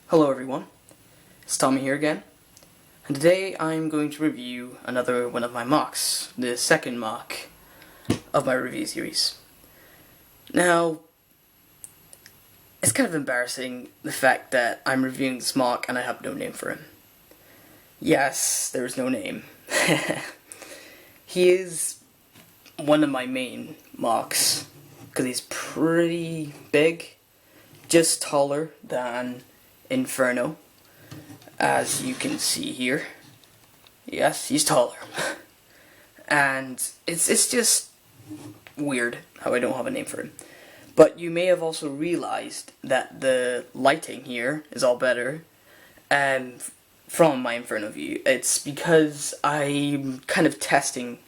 Hello everyone, it's Tommy here again, and today I'm going to review another one of my MOCs, the second MOC of my review series. Now, it's kind of embarrassing the fact that I'm reviewing this MOC and I have no name for him. Yes, there's no name. He is one of my main MOCs, because he's pretty big, just taller than Inferno, as you can see here. Yes, he's taller. And it's just weird how I don't have a name for him. But you may have also realized that the lighting here is all better from my Inferno view. It's because I'm kind of testing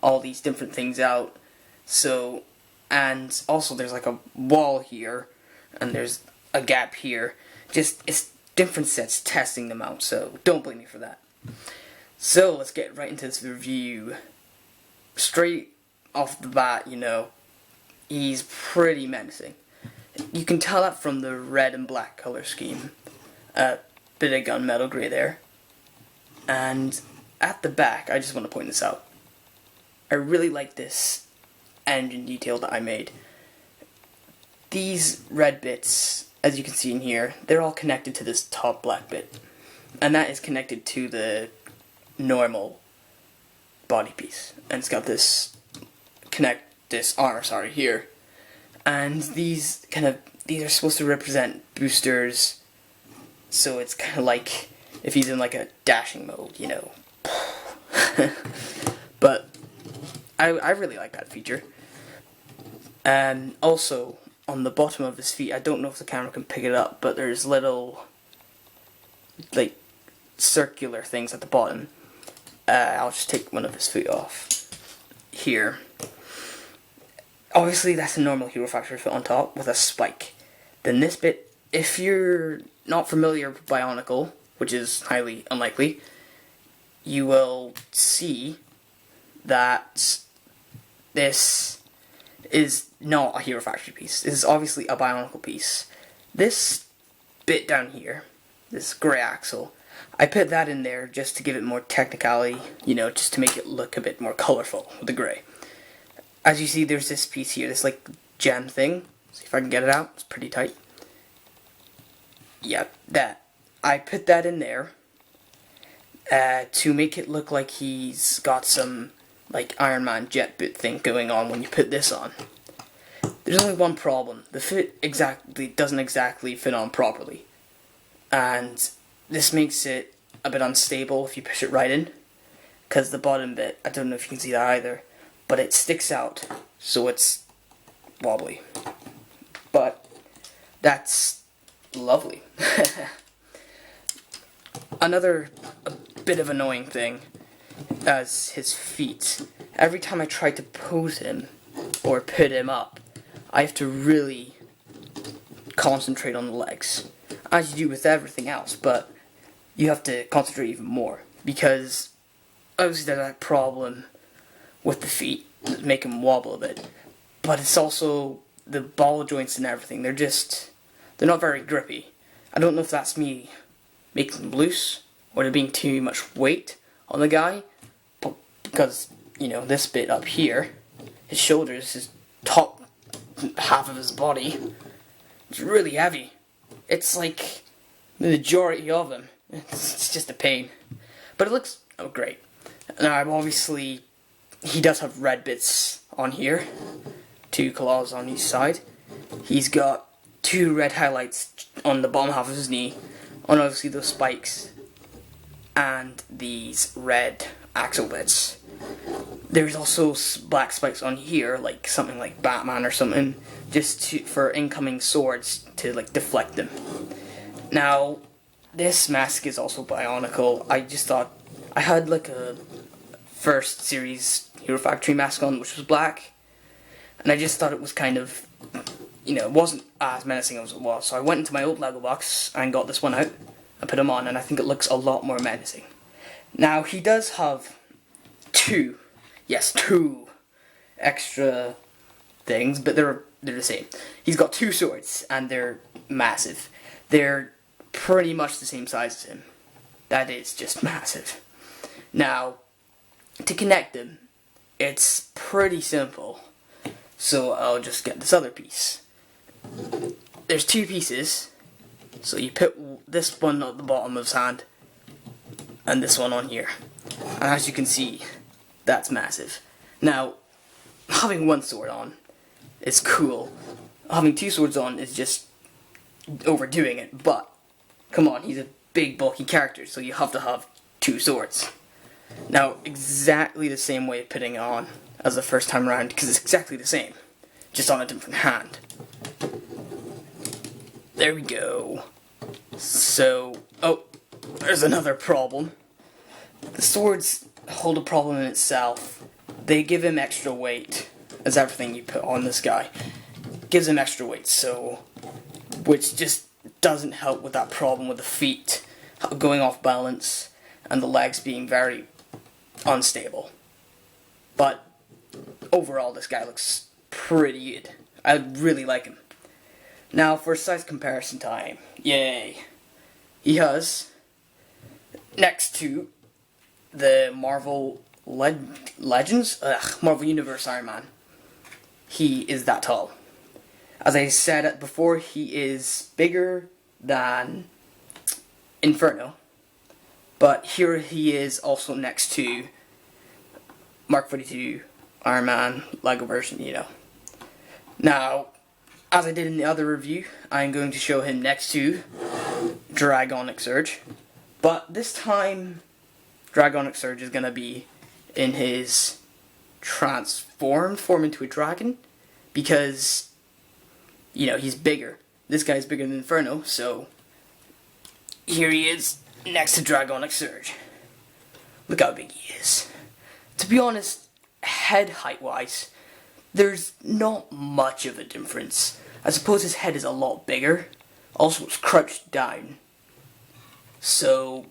all these different things out. So, and also there's like a wall here, and there's a gap here. Just, it's different sets testing them out, so don't blame me for that. So, let's get right into this review. Straight off the bat, he's pretty menacing. You can tell that from the red and black color scheme. Bit of gunmetal grey there. And at the back, I just want to point this out. I really like this engine detail that I made. These red bits, as you can see in here, they're all connected to this top black bit. And that is connected to the normal body piece. And it's got this armor, here. And these are supposed to represent boosters. So it's kind of like if he's in like a dashing mode, But I really like that feature. And also, on the bottom of his feet, I don't know if the camera can pick it up, but there's little, like, circular things at the bottom. I'll just take one of his feet off. Here. Obviously, that's a normal Hero Factory foot on top with a spike. Then this bit, if you're not familiar with Bionicle, which is highly unlikely, you will see that this is not a Hero Factory piece. This is obviously a Bionicle piece. This bit down here, this grey axle, I put that in there just to give it more technicality, just to make it look a bit more colourful with the grey. As you see, there's this piece here, this like gem thing. See if I can get it out. It's pretty tight. Yep, that. I put that in there to make it look like he's got some like Iron Man jet boot thing going on when you put this on. There's only one problem. The fit doesn't exactly fit on properly. And this makes it a bit unstable if you push it right in. Because the bottom bit, I don't know if you can see that either, but it sticks out, so it's wobbly. But that's lovely. Another bit of annoying thing as his feet. Every time I try to pose him or put him up, I have to really concentrate on the legs, as you do with everything else, but you have to concentrate even more, because obviously there's that problem with the feet that make them wobble a bit, but it's also the ball joints and everything. They're not very grippy. I don't know if that's me making them loose or there being too much weight on the guy, but because this bit up here, his shoulders, his top half of his body, it's really heavy. It's like the majority of him. It's just a pain, but it looks great. Now, obviously, he does have red bits on here, 2 claws on each side. He's got 2 red highlights on the bottom half of his knee, on obviously those spikes, and these red axle bits. There's also black spikes on here, like something like Batman or something, just for incoming swords to like deflect them. Now, this mask is also Bionicle. I just thought I had like a first series Hero Factory mask on, which was black, and I just thought it was kind of, it wasn't as menacing as it was. So I went into my old Lego box and got this one out and put him on, and I think it looks a lot more menacing. Now, he does have 2 extra things, but they're the same. He's got 2 swords, and they're massive. They're pretty much the same size as him. That is just massive. Now, to connect them, it's pretty simple. So I'll just get this other piece. There's two pieces. So you put this one at the bottom of his hand and this one on here. And as you can see, that's massive. Now, having one sword on is cool. Having two swords on is just overdoing it, but come on, he's a big bulky character, so you have to have two swords. Now, exactly the same way of putting it on as the first time around, because it's exactly the same, just on a different hand. There we go. So, oh, there's another problem. The swords hold a problem in itself. They give him extra weight, as everything you put on this guy gives him extra weight, so, which just doesn't help with that problem with the feet going off balance and the legs being very unstable. But overall, this guy looks pretty good. I really like him. Now for size comparison time. Yay. He has, next to the Marvel Legends, Marvel Universe Iron Man, he is that tall. As I said before, he is bigger than Inferno, but here he is also next to Mark 42 Iron Man Lego version, you know. Now, as I did in the other review, I'm going to show him next to Dragonic Surge, but this time Dragonic Surge is going to be in his transformed form into a dragon, because, you know, he's bigger. This guy's bigger than Inferno, so here he is next to Dragonic Surge. Look how big he is. To be honest, head height wise, there's not much of a difference. I suppose his head is a lot bigger. Also, it's crouched down, so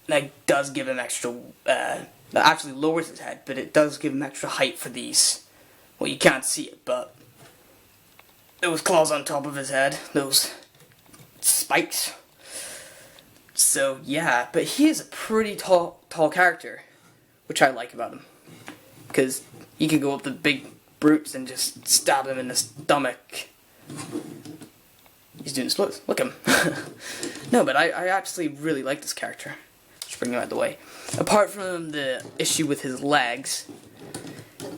that does give him extra, that actually lowers his head, but it does give him extra height for these. Well, you can't see it, but those claws on top of his head, those spikes. So yeah, but he is a pretty tall character, which I like about him, because he can go up to big brutes and just stab them in the stomach. He's doing splits. Look at him. No, but I actually really like this character. Just bring him out of the way. Apart from the issue with his legs,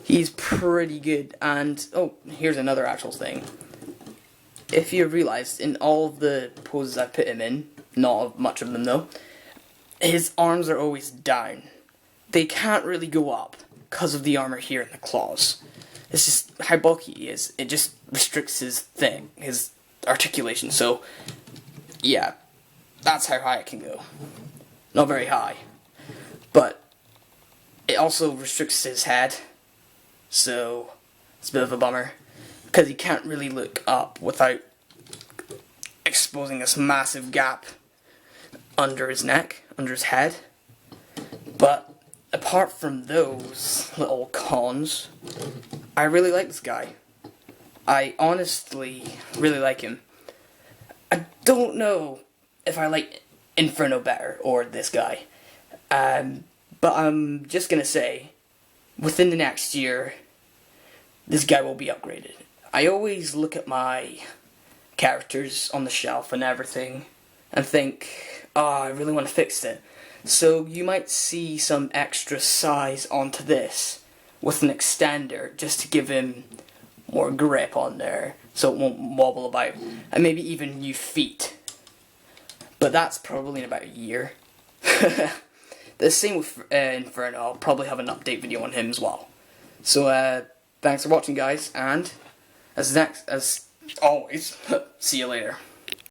he's pretty good. And oh, here's another actual thing. If you realised, in all of the poses I've put him in, not much of them though, his arms are always down. They can't really go up because of the armor here and the claws. It's just how bulky he is. It just restricts his articulation. So, yeah, that's how high it can go. Not very high. But it also restricts his head. So, it's a bit of a bummer, because he can't really look up without exposing this massive gap under his neck, under his head. But apart from those little cons, I really like this guy. I honestly really like him. I don't know if I like Inferno better or this guy. But I'm just gonna say, within the next year, this guy will be upgraded. I always look at my characters on the shelf and everything and think, oh, I really want to fix it. So you might see some extra size onto this with an extender just to give him more grip on there so it won't wobble about, and maybe even new feet. But that's probably in about a year. The same with Inferno. I'll probably have an update video on him as well. So thanks for watching, guys, and as always, see you later.